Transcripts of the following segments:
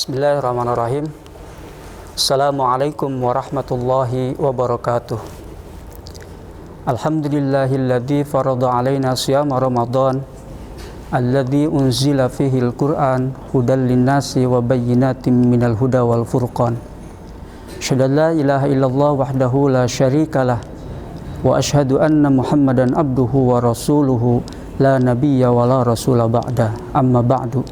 Bismillahirrahmanirrahim. Assalamualaikum warahmatullahi wabarakatuh. Alhamdulillahilladzi farada alaina siyama Ramadan alladzi unzila fihi al-Qur'an hudal linnasi wa bayyinatin minal huda wal furqan. Asyhadu an la ilaha illallah wahdahu la syarikalah wa asyhadu anna Muhammadan abduhu wa rasuluhu la nabiyya wa la rasula ba'da. Amma ba'du.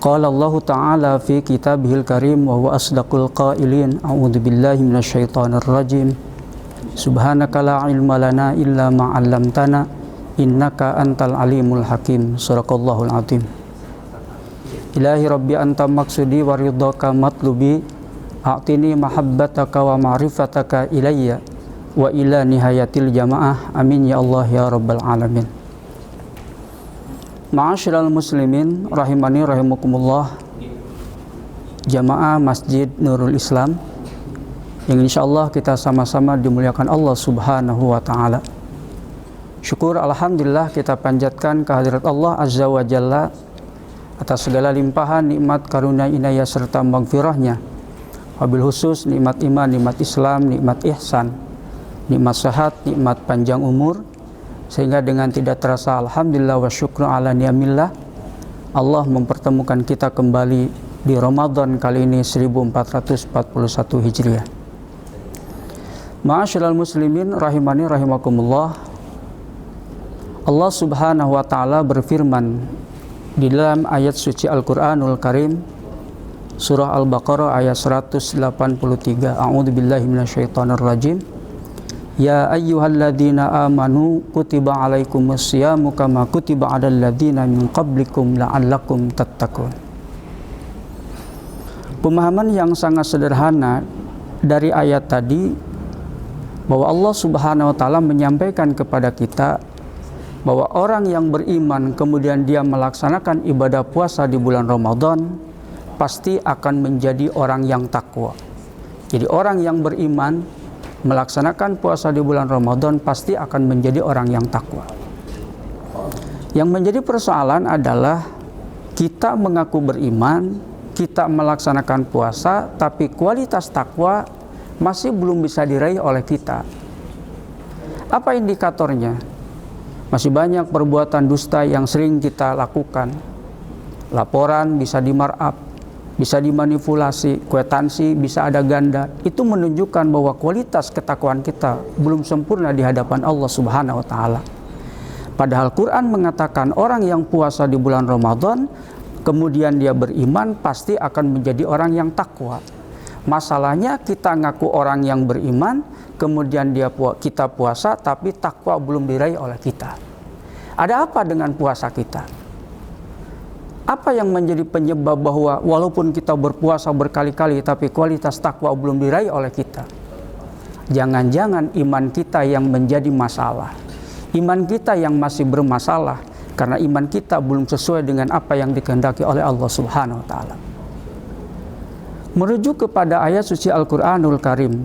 Qala Allah Ta'ala fi kitabihil karim wa huwa asdaqul qailin. A'udzu billahi minasyaitonir rajim. Subhanaka la ilma lana illa ma 'allamtana innaka antal alimul hakim. Shadaqallahul azim. Ilahi rabbi anta maqsudi wa ridhaka matlubi. A'tini mahabbataka wa ma'rifataka ilayya wa ila nihayatil jamaah. Amin ya Allah ya rabbal alamin. Ma'asyiral muslimin rahimani rahimakumullah, jamaah Masjid Nurul Islam yang insyaallah kita sama-sama dimuliakan Allah Subhanahu wa taala. Syukur alhamdulillah kita panjatkan kehadirat Allah Azza wa Jalla atas segala limpahan nikmat karunia inayah serta maghfirahnya. Wabil khusus nikmat iman, nikmat Islam, nikmat ihsan, nikmat sehat, nikmat panjang umur, sehingga dengan tidak terasa alhamdulillah wa syukru ala ni'amillah Allah mempertemukan kita kembali di Ramadan kali ini 1441 Hijriah. Ma'asyiral muslimin rahimani rahimakumullah, Allah Subhanahu wa taala berfirman di dalam ayat suci Al-Qur'anul Karim surah Al-Baqarah ayat 183. A'udzu billahi minasyaitonir rajim. Ya ayyuhalladzina amanu kutiba alaikumus syiyamu kama kutiba alal ladzina min qablikum la'allakum tattaqun. Pemahaman yang sangat sederhana dari ayat tadi bahwa Allah Subhanahu wa taala menyampaikan kepada kita bahwa orang yang beriman kemudian dia melaksanakan ibadah puasa di bulan Ramadan pasti akan menjadi orang yang takwa. Jadi orang yang beriman melaksanakan puasa di bulan Ramadan pasti akan menjadi orang yang takwa. Yang menjadi persoalan adalah kita mengaku beriman, kita melaksanakan puasa, tapi kualitas takwa masih belum bisa diraih oleh kita. Apa indikatornya? Masih banyak perbuatan dusta yang sering kita lakukan. Laporan bisa dimarkup, bisa dimanipulasi, kwitansi bisa ada ganda. Itu menunjukkan bahwa kualitas ketakwaan kita belum sempurna di hadapan Allah Subhanahu wa taala. Padahal Quran mengatakan orang yang puasa di bulan Ramadan kemudian dia beriman pasti akan menjadi orang yang takwa. Masalahnya kita ngaku orang yang beriman, kemudian kita puasa tapi takwa belum diraih oleh kita. Ada apa dengan puasa kita? Apa yang menjadi penyebab bahwa walaupun kita berpuasa berkali-kali tapi kualitas takwa belum diraih oleh kita? Jangan-jangan iman kita yang menjadi masalah. Iman kita yang masih bermasalah karena iman kita belum sesuai dengan apa yang dikehendaki oleh Allah Subhanahu wa taala. Merujuk kepada ayat suci Al-Qur'anul Karim,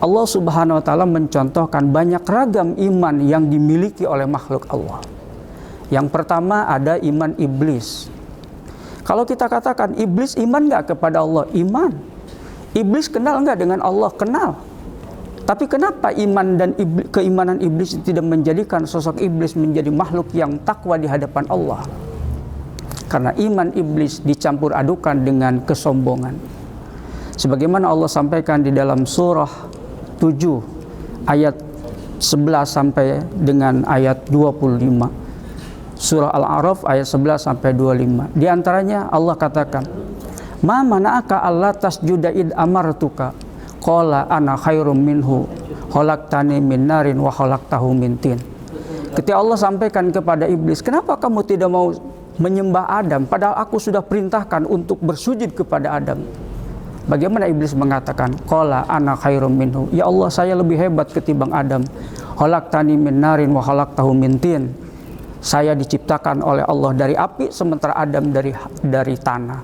Allah Subhanahu wa taala mencontohkan banyak ragam iman yang dimiliki oleh makhluk Allah. Yang pertama ada iman iblis. Kalau kita katakan iblis iman nggak kepada Allah? Iman. Iblis kenal nggak dengan Allah? Kenal. Tapi kenapa iman dan keimanan iblis tidak menjadikan sosok iblis menjadi makhluk yang takwa di hadapan Allah? Karena iman iblis dicampur adukan dengan kesombongan. Sebagaimana Allah sampaikan di dalam surah 7 ayat 11 sampai dengan ayat 25. Surah Al-A'raf ayat 11 sampai 25. Di antaranya Allah katakan, "Ma mana'aka alla tasjuda id amartuka qala ana khairum minhu khalaqtani min narin wa khalaqtahu min tin." Ketika Allah sampaikan kepada iblis, "Kenapa kamu tidak mau menyembah Adam padahal aku sudah perintahkan untuk bersujud kepada Adam?" Bagaimana iblis mengatakan, "Qala ana khairum minhu." Ya Allah, saya lebih hebat ketimbang Adam. Khalaqtani min narin wa khalaqtahu min tin. Saya diciptakan oleh Allah dari api, sementara Adam dari tanah.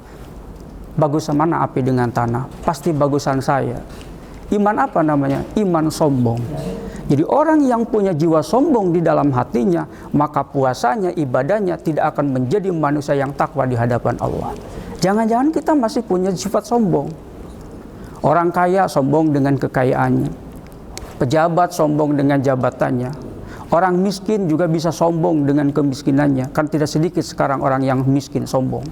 Bagusan mana api dengan tanah? Pasti bagusan saya. Iman apa namanya? Iman sombong. Jadi orang yang punya jiwa sombong di dalam hatinya, maka puasanya, ibadahnya tidak akan menjadi manusia yang takwa di hadapan Allah. Jangan-jangan kita masih punya sifat sombong. Orang kaya sombong dengan kekayaannya, pejabat sombong dengan jabatannya, orang miskin juga bisa sombong dengan kemiskinannya. Kan tidak sedikit sekarang orang yang miskin sombong.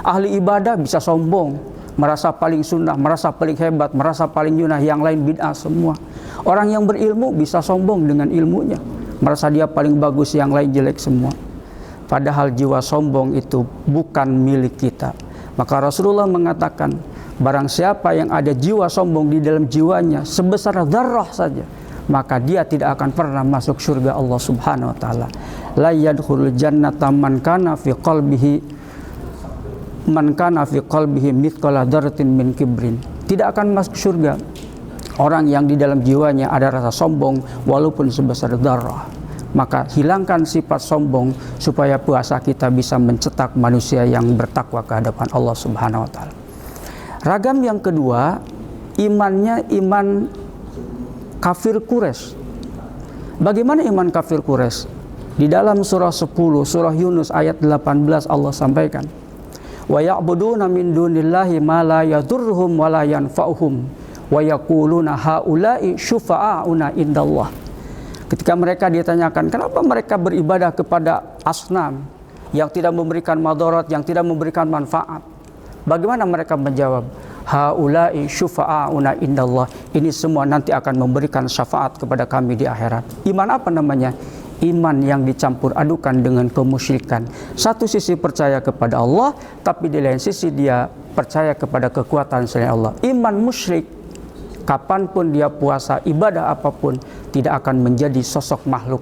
Ahli ibadah bisa sombong, merasa paling sunnah, merasa paling hebat, merasa paling yunah, yang lain bid'ah semua. Orang yang berilmu bisa sombong dengan ilmunya, merasa dia paling bagus, yang lain jelek semua. Padahal jiwa sombong itu bukan milik kita. Maka Rasulullah mengatakan, barang siapa yang ada jiwa sombong di dalam jiwanya sebesar dzarrah saja, maka dia tidak akan pernah masuk surga Allah Subhanahu wa taala. La yadkhulul jannata man kana fi qalbihi mithqala dzarratin min kibrin. Tidak akan masuk surga orang yang di dalam jiwanya ada rasa sombong walaupun sebesar dzarrah. Maka hilangkan sifat sombong supaya puasa kita bisa mencetak manusia yang bertakwa ke hadapan Allah Subhanahu wa taala. Ragam yang kedua, imannya iman kafir Quraisy. Bagaimana iman kafir Quraisy? Di dalam surah 10, surah Yunus ayat 18 Allah sampaikan, wa ya'buduna min dunillahi ma la yadurruhum wa la yanfa'uhum wa yaquluna haula'i syufa'auna indallah. Ketika mereka ditanyakan, kenapa mereka beribadah kepada asnam yang tidak memberikan madarat, yang tidak memberikan manfaat? Bagaimana mereka menjawab? Haula'i syufa'auna indallah. Ini semua nanti akan memberikan syafaat kepada kami di akhirat. Iman apa namanya? Iman yang dicampur adukan dengan kemusyrikan. Satu sisi percaya kepada Allah, tapi di lain sisi dia percaya kepada kekuatan selain Allah. Iman musyrik, kapanpun dia puasa, ibadah apapun, tidak akan menjadi sosok makhluk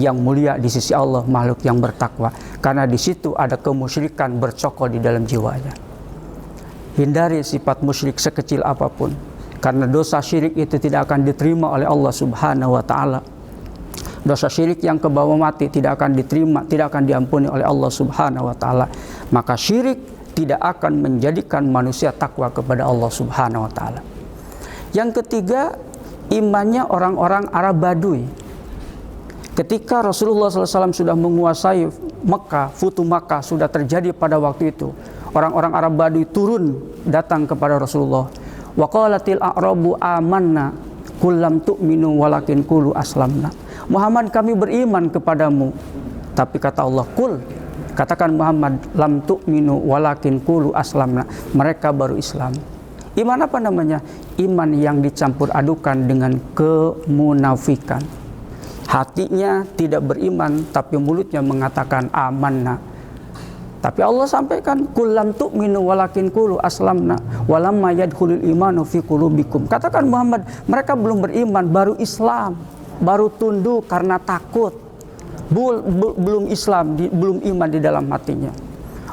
yang mulia di sisi Allah, makhluk yang bertakwa. Karena di situ ada kemusyrikan bercokol di dalam jiwanya. Hindari sifat musyrik sekecil apapun, karena dosa syirik itu tidak akan diterima oleh Allah Subhanahu wa taala. Dosa syirik yang kebawa mati tidak akan diterima, tidak akan diampuni oleh Allah Subhanahu wa taala. Maka syirik tidak akan menjadikan manusia takwa kepada Allah Subhanahu wa taala. Yang ketiga, imannya orang-orang Arab Baduy. Ketika Rasulullah SAW sudah menguasai Mekah, Futu Makkah sudah terjadi pada waktu itu, orang-orang Arab Baduy turun datang kepada Rasulullah. Wa qalatil a'rabu amanna qul lam tu'minu walakin qulu aslamna. Muhammad, kami beriman kepadamu. Tapi kata Allah, qul, katakan Muhammad, lam tu'minu walakin qulu aslamna. Mereka baru Islam. Iman apa namanya? Iman yang dicampur adukan dengan kemunafikan. Hatinya tidak beriman, tapi mulutnya mengatakan amanna. Tapi Allah sampaikan, qul lam tu'minu walakin qulu aslamna walamma yadkhulul imanu fi qulubikum. Katakan Muhammad, mereka belum beriman, baru Islam, baru tunduk karena takut. Belum Islam, belum iman di dalam hatinya.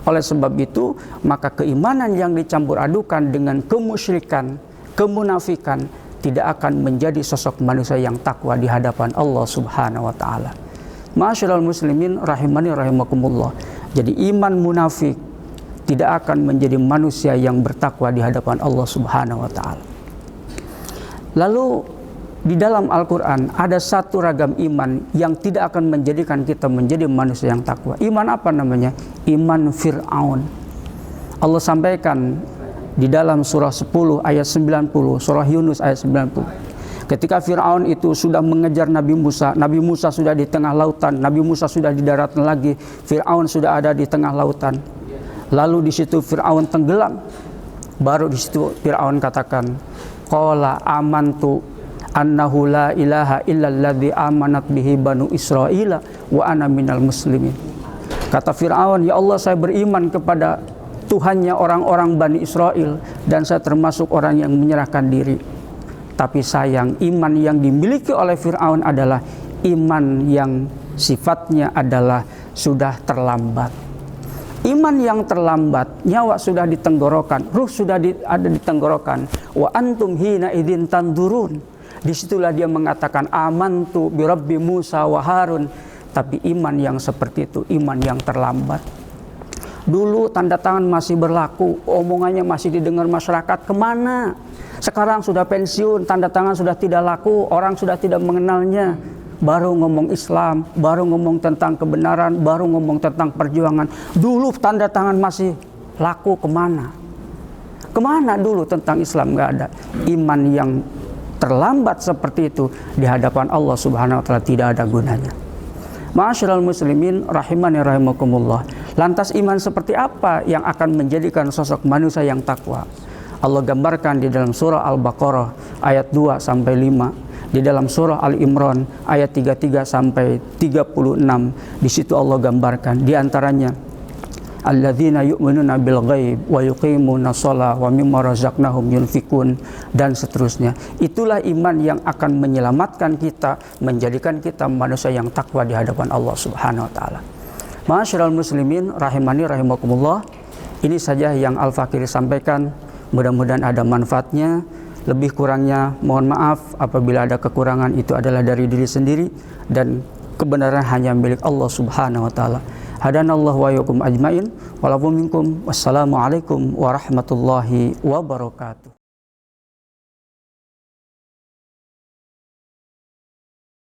Oleh sebab itu, maka keimanan yang dicampur adukan dengan kemusyrikan, kemunafikan, tidak akan menjadi sosok manusia yang takwa di hadapan Allah Subhanahu wa taala. Ma'asyiral muslimin rahimani rahimakumullah. Jadi iman munafik tidak akan menjadi manusia yang bertakwa di hadapan Allah Subhanahu wa taala. Lalu di dalam Al-Quran ada satu ragam iman yang tidak akan menjadikan kita menjadi manusia yang takwa. Iman apa namanya? Iman Fir'aun. Allah sampaikan di dalam surah 10 ayat 90, surah Yunus ayat 90. Ketika Fir'aun itu sudah mengejar Nabi Musa sudah di tengah lautan, Nabi Musa sudah di daratan lagi, Fir'aun sudah ada di tengah lautan. Lalu di situ Fir'aun tenggelam. Baru di situ Fir'aun katakan, qala amantu annahu la ilaha illalladzi amanat bihi banu Israila wa ana minal muslimin. Kata Fir'aun, ya Allah, saya beriman kepada Tuhannya orang-orang Bani Israel dan saya termasuk orang yang menyerahkan diri. Tapi sayang, iman yang dimiliki oleh Fir'aun adalah iman yang sifatnya adalah sudah terlambat. Iman yang terlambat, nyawa sudah di tenggorokan, ruh sudah ada di tenggorokan. Wa antum hina idzin tandurun. Disitulah dia mengatakan amantu bi rabbi Musa wa Harun. Tapi iman yang seperti itu iman yang terlambat. Dulu tanda tangan masih berlaku, omongannya masih didengar masyarakat, kemana? Sekarang sudah pensiun, tanda tangan sudah tidak laku, orang sudah tidak mengenalnya. Baru ngomong Islam, baru ngomong tentang kebenaran, baru ngomong tentang perjuangan. Dulu tanda tangan masih laku kemana? Kemana dulu tentang Islam? Nggak ada. Iman yang terlambat seperti itu di hadapan Allah Subhanahu wa Ta'ala tidak ada gunanya. Ma'asyiral muslimin rahimani rahimakumullah. Lantas iman seperti apa yang akan menjadikan sosok manusia yang takwa? Allah gambarkan di dalam surah Al-Baqarah ayat 2 sampai 5, di dalam surah Al-Imran ayat 33 sampai 36. Di situ Allah gambarkan di antaranya alladzina yu'minuna bil ghaib wa yuqimuna shalah wa mimma razaqnahum yunfikun, dan seterusnya. Itulah iman yang akan menyelamatkan kita, menjadikan kita manusia yang takwa di hadapan Allah Subhanahu wa taala. Ma'asyiral muslimin rahimani rahimakumullah. Ini saja yang Al-Fakir sampaikan. Mudah-mudahan ada manfaatnya. Lebih kurangnya mohon maaf apabila ada kekurangan, itu adalah dari diri sendiri dan kebenaran hanya milik Allah Subhanahu wa taala. Hadanallahu wa iyyakum ajmain. Walakum minkum. Wassalamualaikum warahmatullahi wabarakatuh.